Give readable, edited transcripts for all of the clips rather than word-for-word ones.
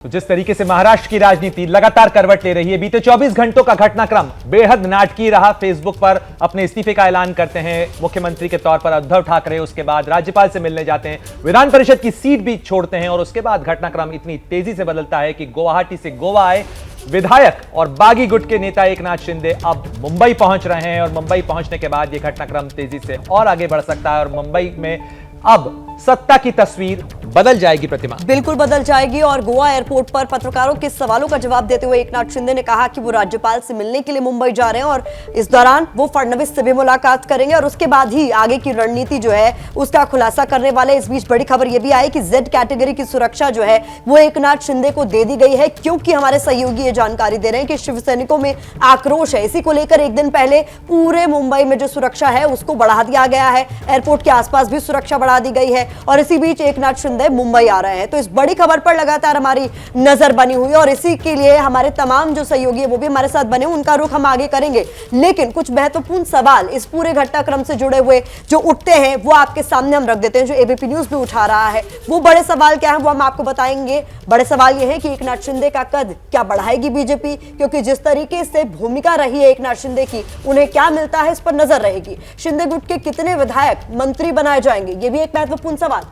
तो जिस तरीके से महाराष्ट्र की राजनीति लगातार करवट ले रही है, बीते 24 घंटों का घटनाक्रम बेहद नाटकीय रहा। फेसबुक पर अपने इस्तीफे का ऐलान करते हैं मुख्यमंत्री के तौर पर उद्धव ठाकरे, उसके बाद राज्यपाल से मिलने जाते हैं, विधान परिषद की सीट भी छोड़ते हैं और उसके बाद घटनाक्रम इतनी तेजी से बदलता है कि गुवाहाटी से गोवा आए विधायक और बागी गुट के नेता एकनाथ शिंदे अब मुंबई पहुंच रहे हैं और मुंबई पहुंचने के बाद यह घटनाक्रम तेजी से और आगे बढ़ सकता है और मुंबई में अब सत्ता की तस्वीर बदल जाएगी। प्रतिमा बिल्कुल बदल जाएगी और गोवा एयरपोर्ट पर पत्रकारों के सवालों का जवाब देते हुए एकनाथ शिंदे ने कहा कि वो राज्यपाल से मिलने के लिए मुंबई जा रहे हैं और इस दौरान वो फडणवीस से भी मुलाकात करेंगे और उसके बाद ही आगे की रणनीति जो है उसका खुलासा करने वाले। इस बीच बड़ी खबर यह भी आई कि जेड कैटेगरी की सुरक्षा जो है वो एकनाथ शिंदे को दे दी गई है, क्योंकि हमारे सहयोगी ये जानकारी दे रहे हैं कि शिव सैनिकों में आक्रोश है। इसी को लेकर एक दिन पहले पूरे मुंबई में जो सुरक्षा है उसको बढ़ा दिया गया है, एयरपोर्ट के आसपास भी सुरक्षा बढ़ा दी गई है और इसी बीच एकनाथ शिंदे मुंबई आ रहे हैं। तो इस बड़ी खबर पर लगातार हमारी नजर बनी हुई है और इसी के लिए हमारे तमाम जो सहयोगी है वो भी हमारे साथ बने, उनका रुख हम आगे करेंगे। लेकिन कुछ महत्वपूर्ण सवाल इस पूरे घटनाक्रम से जुड़े हुए जो उठते हैं वो आपके सामने हम रख देते हैं, जो एबीपी न्यूज भी उठा रहा है। वो बड़े सवाल क्या है वो हम आपको बताएंगे। बड़े सवाल ये है कि एकनाथ शिंदे का कद क्या बढ़ाएगी बीजेपी, क्योंकि जिस तरीके से भूमिका रही है एकनाथ शिंदे की, उन्हें क्या मिलता है इस पर नजर रहेगी। शिंदे गुट के कितने विधायक मंत्री बनाए जाएंगे, ये भी एक महत्वपूर्ण सवाल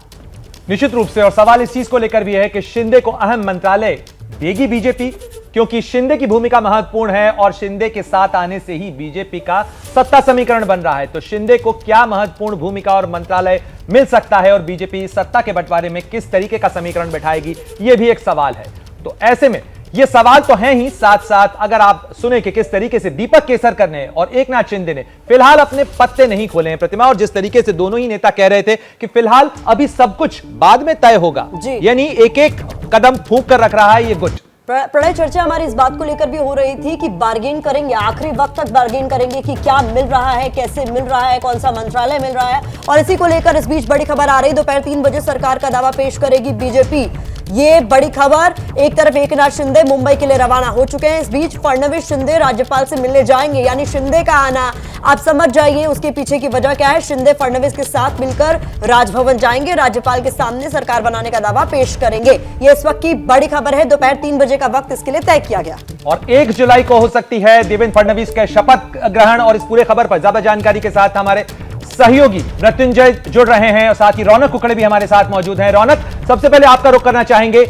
निश्चित रूप से। और सवाल इस चीज को लेकर भी है कि शिंदे को अहम मंत्रालय देगी बीजेपी, क्योंकि शिंदे की भूमिका महत्वपूर्ण है और शिंदे के साथ आने से ही बीजेपी का सत्ता समीकरण बन रहा है। तो शिंदे को क्या महत्वपूर्ण भूमिका और मंत्रालय मिल सकता है और बीजेपी सत्ता के बंटवारे में किस तरीके का समीकरण बैठाएगी, यह भी एक सवाल है। तो ऐसे में ये सवाल तो हैं ही, साथ साथ अगर आप सुने कि किस तरीके से दीपक केसरकर ने और एकनाथ शिंदे ने फिलहाल अपने पत्ते नहीं खोले हैं प्रतिमा, और जिस तरीके से दोनों ही नेता कह रहे थे कि फिलहाल अभी सब कुछ बाद में तय होगा, यानी एक एक कदम फूंक कर रख रहा है ये गुट। प्रणय, चर्चा हमारी इस बात को लेकर भी हो रही थी कि बार्गेन करेंगे, आखिरी वक्त तक बार्गेन करेंगे कि क्या मिल रहा है, कैसे मिल रहा है, कौन सा मंत्रालय मिल रहा है। और इसी को लेकर इस बीच बड़ी खबर आ रही, दोपहर 3 बजे सरकार का दावा पेश करेगी बीजेपी। ये बड़ी खबर, एक तरफ एकनाथ शिंदे मुंबई के लिए रवाना हो चुके हैं, इस बीच फडणवीस शिंदे राज्यपाल से मिलने जाएंगे। यानी शिंदे का आना आप समझ जाइए उसके पीछे की वजह क्या है। शिंदे फडणवीस के साथ मिलकर राजभवन जाएंगे, राज्यपाल के सामने सरकार बनाने का दावा पेश करेंगे। ये इस वक्त की बड़ी खबर है, दोपहर 3 बजे का वक्त इसके लिए तय किया गया और 1 जुलाई को हो सकती है देवेंद्र फडणवीस के शपथ ग्रहण। और इस पूरे खबर पर ज्यादा जानकारी के साथ हमारे सहयोगी मृत्युंजय जुड़ रहे हैं और साथ ही रौनक कुकड़े भी हमारे साथ मौजूद हैं। रौनक, सबसे पहले आपका रुख करना चाहेंगे,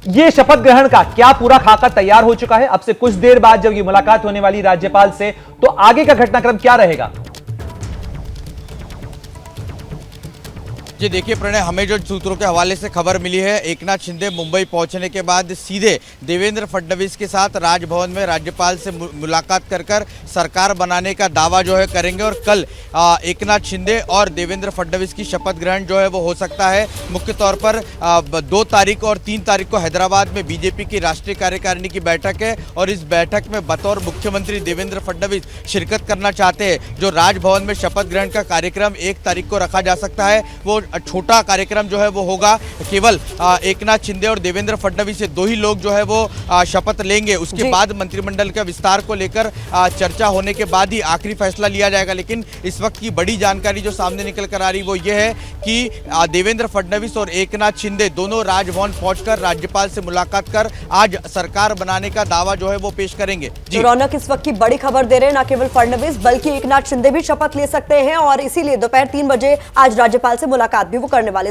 ये शपथ ग्रहण का क्या पूरा खाका तैयार हो चुका है? अब से कुछ देर बाद जब ये मुलाकात होने वाली राज्यपाल से, तो आगे का घटनाक्रम क्या रहेगा? जी देखिए प्रणय, हमें जो सूत्रों के हवाले से खबर मिली है, एकनाथ शिंदे मुंबई पहुंचने के बाद सीधे देवेंद्र फडणवीस के साथ राजभवन में राज्यपाल से मुलाकात कर सरकार बनाने का दावा जो है करेंगे और कल एकनाथ शिंदे और देवेंद्र फडणवीस की शपथ ग्रहण जो है वो हो सकता है। मुख्य तौर पर 2 तारीख और 3 तारीख को हैदराबाद में बीजेपी की राष्ट्रीय कार्यकारिणी की बैठक है और इस बैठक में बतौर मुख्यमंत्री देवेंद्र फडणवीस शिरकत करना चाहते हैं। जो राजभवन में शपथ ग्रहण का कार्यक्रम 1 तारीख को रखा जा सकता है, वो छोटा कार्यक्रम जो है वो होगा, केवल एकनाथ शिंदे और देवेंद्र फडणवीस से 2 ही लोग जो है वो शपथ लेंगे। उसके बाद मंत्रिमंडल का विस्तार को लेकर चर्चा होने के बाद ही आखिरी फैसला लिया जाएगा। लेकिन इस वक्त की बड़ी जानकारी जो सामने निकल कर आ रही वो ये है कि देवेंद्र फडणवीस और एकनाथ शिंदे दोनों राजभवन पहुंचकर राज्यपाल से मुलाकात कर आज सरकार बनाने का दावा जो है वो पेश करेंगे। जी रौनक, इस वक्त की बड़ी खबर दे रहे हैं, न केवल फडणवीस बल्कि एकनाथ शिंदे भी शपथ ले सकते हैं और इसीलिए दोपहर 3 बजे आज राज्यपाल से मुलाकात भी वो करने वाले।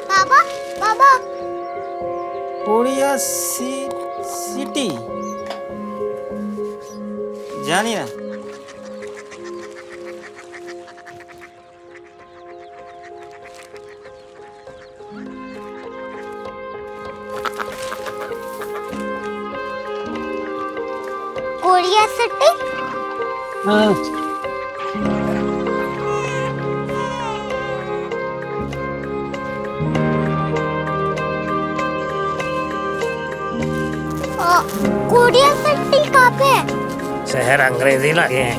बाबा बाबा कोरिया सिटी जानी ना कोरिया सिटी। कोरिया सिटी कहाँ पे है? शहर अंग्रेजी लगे हैं।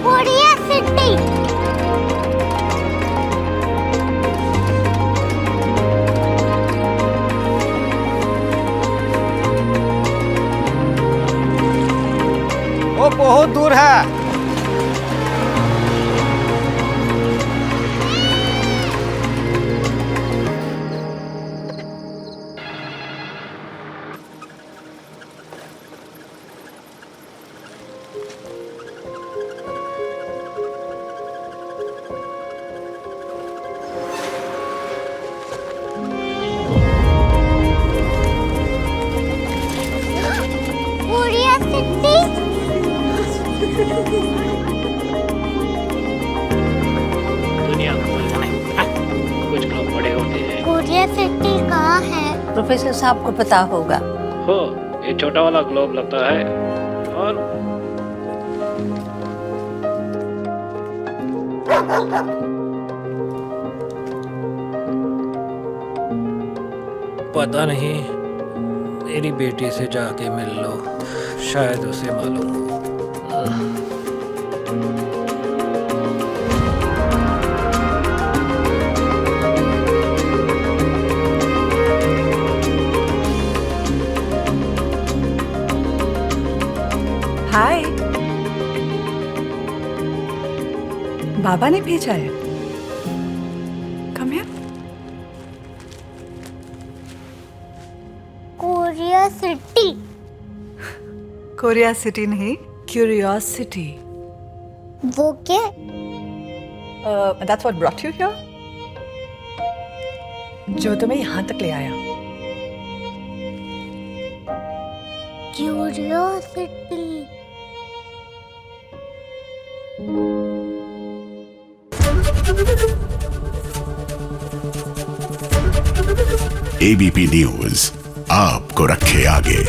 Korea city. बहुत दूर है। Korea city. दुनिया को बोलना नहीं। कुछ लोग बड़े होते हैं। कोरिया सिटी कहाँ है? प्रोफेसर साहब को पता होगा। हो, ये छोटा वाला ग्लोब लगता है और पता नहीं, मेरी बेटी से जाके मिल लो, शायद उसे मालूम हो। हाय, बाबा ने भेजा है। Come here. Korea city. Korea city नहीं, क्यूरियोसिटी। वो क्या? That's what brought you here. जो तुम्हें यहाँ तक ले आया। क्यूरियोसिटी। एबीपी न्यूज आपको रखे आगे।